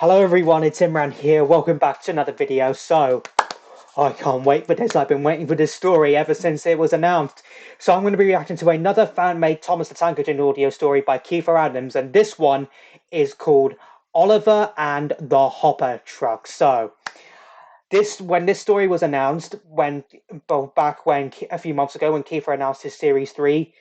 Hello everyone, it's Imran here. Welcome back to another video. I can't wait for this. I've been waiting for this story ever since it was announced. So I'm going to be reacting to another fan-made Thomas the Tank Engine audio story by Kiefer Adams, and this one is called Oliver and the Hopper Truck. When this story was announced, back when a few months ago when Kiefer announced his series 3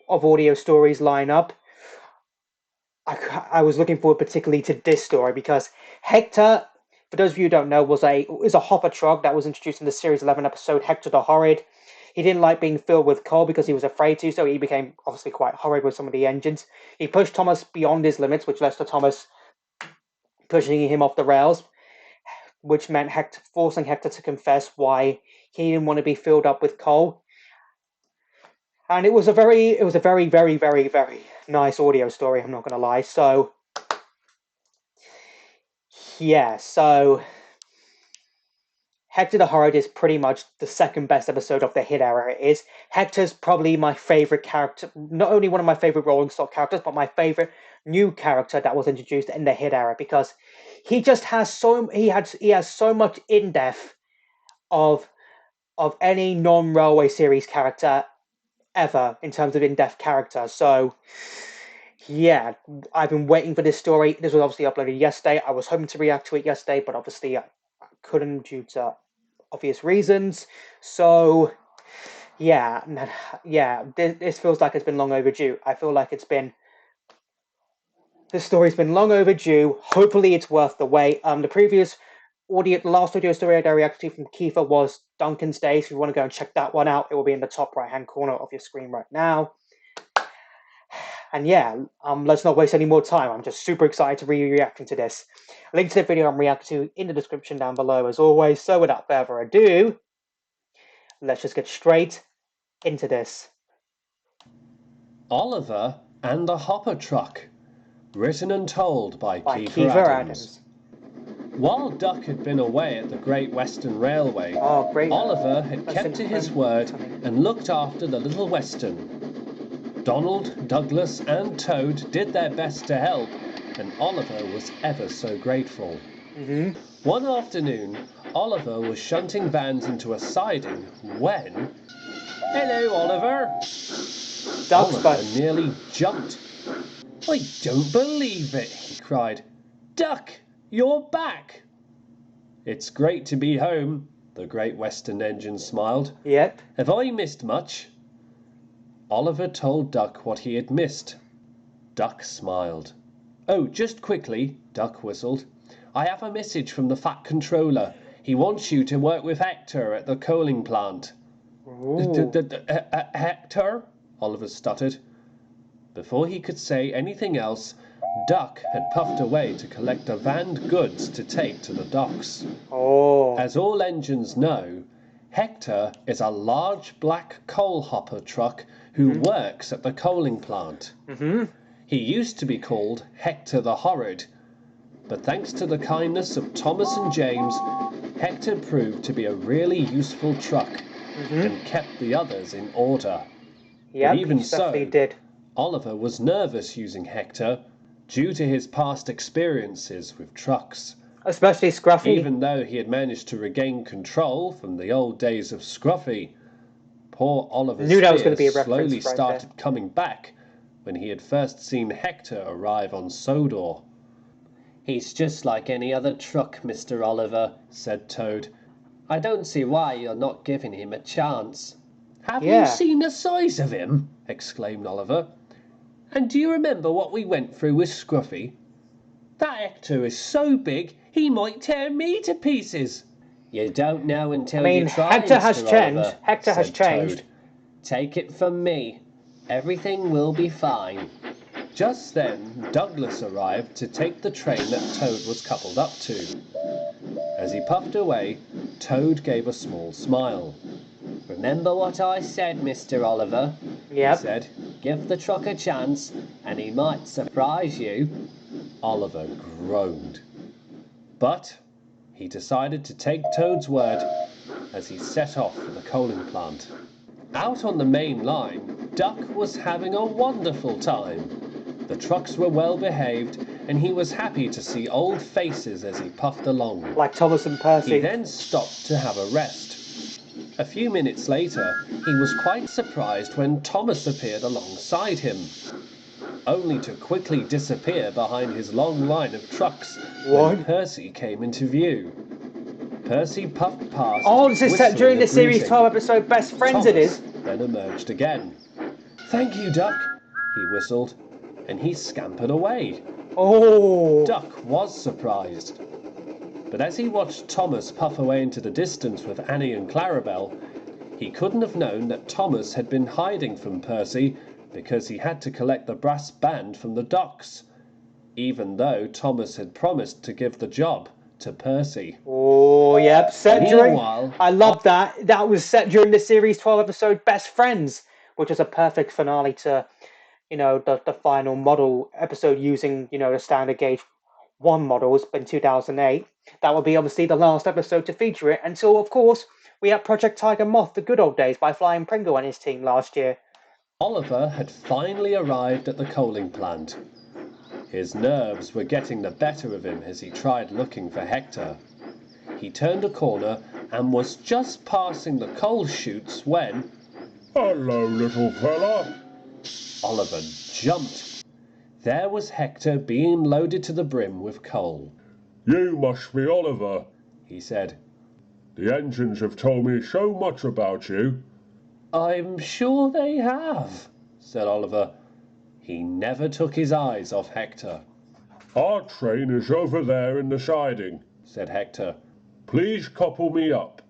of audio stories lineup, I was looking forward particularly to this story because Hector, for those of you who don't know, is a hopper truck that was introduced in the series 11 episode Hector the Horrid. He didn't like being filled with coal because he was afraid to, so he became obviously quite horrid with some of the engines. He pushed Thomas beyond his limits, which led to Thomas pushing him off the rails, which meant forcing Hector to confess why he didn't want to be filled up with coal. And it was a very, very nice audio story. I'm not going to lie. So Hector the Horrid is pretty much the second best episode of the Hit era. It is. Hector's probably my favorite character, not only one of my favorite Rolling Stock characters, but my favorite new character that was introduced in the Hit era because he just has he has so much in depth of any non-railway series character ever in terms of in depth character. So yeah, I've been waiting for this story. This was obviously uploaded yesterday. I was hoping to react to it yesterday, but obviously I couldn't due to obvious reasons. So yeah, this feels like it's been long overdue. I feel like this story's been long overdue. Hopefully it's worth the wait. The last audio story I reacted to from Kiefer was Duncan's Days. If you want to go and check that one out, it will be in the top right hand corner of your screen right now. And yeah, let's not waste any more time. I'm just super excited to be reacting to this. Link to the video I'm reacting to in the description down below as always. So without further ado, let's just get straight into this. Oliver and the Hopper Truck, written and told by Kiefer Adams. While Duck had been away at the Great Western Railway, Oliver had kept to his word and looked after the Little Western. Donald, Douglas and Toad did their best to help, and Oliver was ever so grateful. One afternoon, Oliver was shunting vans into a siding when... Hello, Oliver! Oliver nearly jumped. I don't believe it, he cried. Duck, you're back! It's great to be home, the Great Western Engine smiled. Yep. Have I missed much? Oliver told Duck what he had missed. Duck smiled. Oh, just quickly, Duck whistled. I have a message from the Fat Controller. He wants you to work with Hector at the coaling plant. Hector? Oliver stuttered. Before he could say anything else, Duck had puffed away to collect the vanned goods to take to the docks. As all engines know, Hector is a large black coal hopper truck who works at the coaling plant. He used to be called Hector the Horrid, but thanks to the kindness of Thomas and James, Hector proved to be a really useful truck and kept the others in order. Yep, but even so, did. Oliver was nervous using Hector due to his past experiences with trucks. Especially Scruffy. Even though he had managed to regain control from the old days of Scruffy, poor Oliver's fears slowly started coming back when he had first seen Hector arrive on Sodor. He's just like any other truck, Mr. Oliver, said Toad. I don't see why you're not giving him a chance. Have you seen the size of him? Exclaimed Oliver. And do you remember what we went through with Scruffy? That Hector is so big, he might tear me to pieces. You don't know until you try, Hector Mr. has Oliver, changed. Hector has changed. Toad. Take it from me. Everything will be fine. Just then, Douglas arrived to take the train that Toad was coupled up to. As he puffed away, Toad gave a small smile. Remember what I said, Mr. Oliver? He said. Give the truck a chance, and he might surprise you. Oliver groaned. But he decided to take Toad's word as he set off for the coaling plant. Out on the main line, Duck was having a wonderful time. The trucks were well behaved, and he was happy to see old faces as he puffed along. Like Thomas and Percy. He then stopped to have a rest. A few minutes later, he was quite surprised when Thomas appeared alongside him, only to quickly disappear behind his long line of trucks when Percy came into view. Percy puffed past. Oh, this is set during the series 12 episode Best Friends. Thomas it is. Then emerged again. "Thank you, Duck," he whistled, and he scampered away. Oh! Duck was surprised. But as he watched Thomas puff away into the distance with Annie and Clarabelle, he couldn't have known that Thomas had been hiding from Percy because he had to collect the brass band from the docks, even though Thomas had promised to give the job to Percy. Oh, yep. I love that. That was set during the series 12 episode Best Friends, which was a perfect finale to, the final model episode using, the standard gauge 1 models in 2008. That will be obviously the last episode to feature it until, of course, we had Project Tiger Moth, The Good Old Days by Flying Pringle and his team last year. Oliver had finally arrived at the coaling plant. His nerves were getting the better of him as he tried looking for Hector. He turned a corner and was just passing the coal chutes when... "Hello, little fella." Oliver jumped. There was Hector being loaded to the brim with coal. "You must be Oliver," he said. "The engines have told me so much about you." "I'm sure they have," said Oliver. He never took his eyes off Hector. "Our train is over there in the siding," said Hector. "Please couple me up."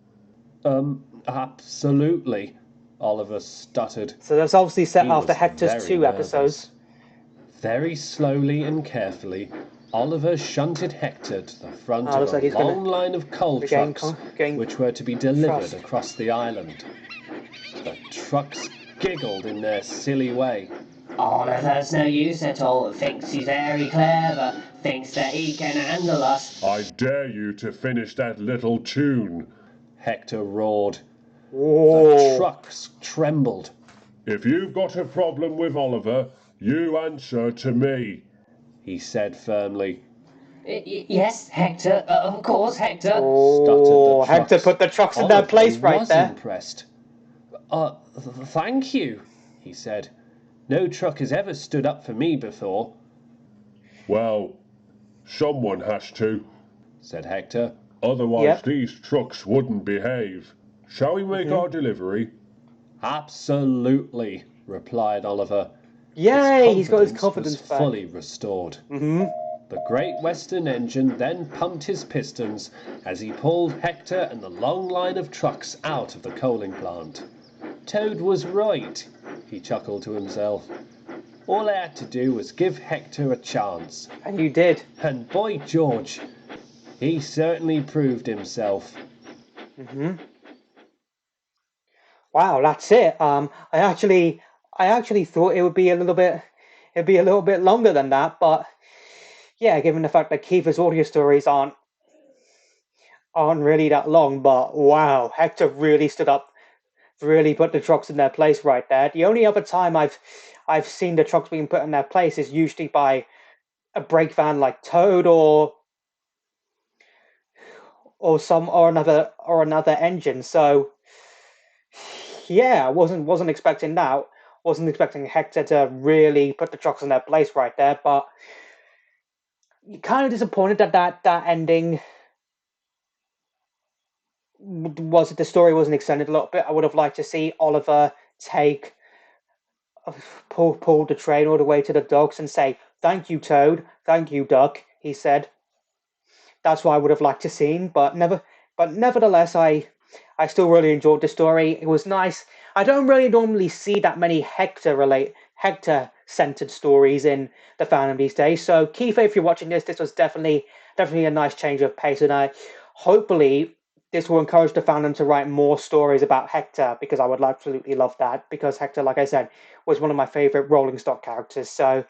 Absolutely," Oliver stuttered. So that's obviously set after Hector's 2 episodes. Very slowly and carefully, Oliver shunted Hector to the front of a long line of coal trucks which were to be delivered across the island. The trucks giggled in their silly way. "Oliver's no use at all, thinks he's very clever, thinks that he can handle us." "I dare you to finish that little tune," Hector roared. Whoa. The trucks trembled. "If you've got a problem with Oliver, you answer to me," he said firmly. "Yes, Hector, of course, Hector," stuttered the trucks. Hector put the trucks in their place right there. Oliver was impressed. Thank you," he said. "No truck has ever stood up for me before." "Well, someone has to," said Hector. "Otherwise these trucks wouldn't behave. Shall we make our delivery?" "Absolutely," replied Oliver. Yay, he's got his confidence back. Fully restored. The Great Western engine then pumped his pistons as he pulled Hector and the long line of trucks out of the coaling plant. Toad was right, he chuckled to himself. All I had to do was give Hector a chance. And you did. And boy George, he certainly proved himself. Wow, that's it. I actually thought it would be a little bit longer than that, but yeah, given the fact that Kiefer's audio stories aren't really that long, but wow, Hector really stood up, really put the trucks in their place right there. The only other time I've seen the trucks being put in their place is usually by a brake van like Toad or another engine. So yeah, I wasn't expecting that. Wasn't expecting Hector to really put the trucks in their place right there, but kind of disappointed that ending the story wasn't extended a little bit. I would have liked to see Oliver pull the train all the way to the docks and say, "Thank you, Toad. Thank you, Duck," he said. That's what I would have liked to see, but nevertheless, I still really enjoyed the story. It was nice. I don't really normally see that many Hector-centered stories in the fandom these days. So, Kiefer, if you're watching this was definitely a nice change of pace, and hopefully this will encourage the fandom to write more stories about Hector, because I would absolutely love that, because Hector, like I said, was one of my favorite Rolling Stock characters. So,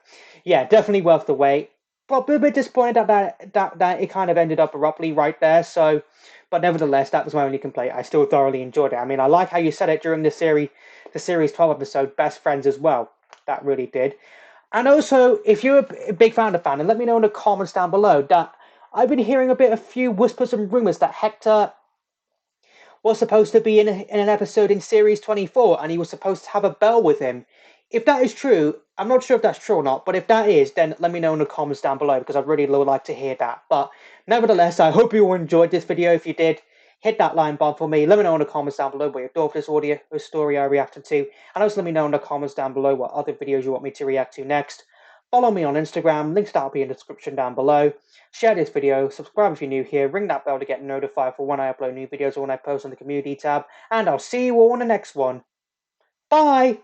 yeah, definitely worth the wait. But a bit disappointed that it kind of ended up abruptly right there. So, but nevertheless, that was my only complaint. I still thoroughly enjoyed it. I mean, I like how you said it during the series 12 episode, Best Friends as well. That really did. And also, if you're a big fan of Fan, let me know in the comments down below that I've been hearing a few whispers and rumors that Hector was supposed to be in an episode in Series 24, and he was supposed to have a bell with him. If that is true, I'm not sure if that's true or not, but if that is, then let me know in the comments down below, because I'd really would like to hear that. But nevertheless, I hope you all enjoyed this video. If you did, hit that like button for me. Let me know in the comments down below what you thought of this story I reacted to, and also let me know in the comments down below what other videos you want me to react to next. Follow me on Instagram, links that'll be in the description down below. Share this video, subscribe if you're new here, ring that bell to get notified for when I upload new videos or when I post on the community tab, and I'll see you all in the next one. Bye!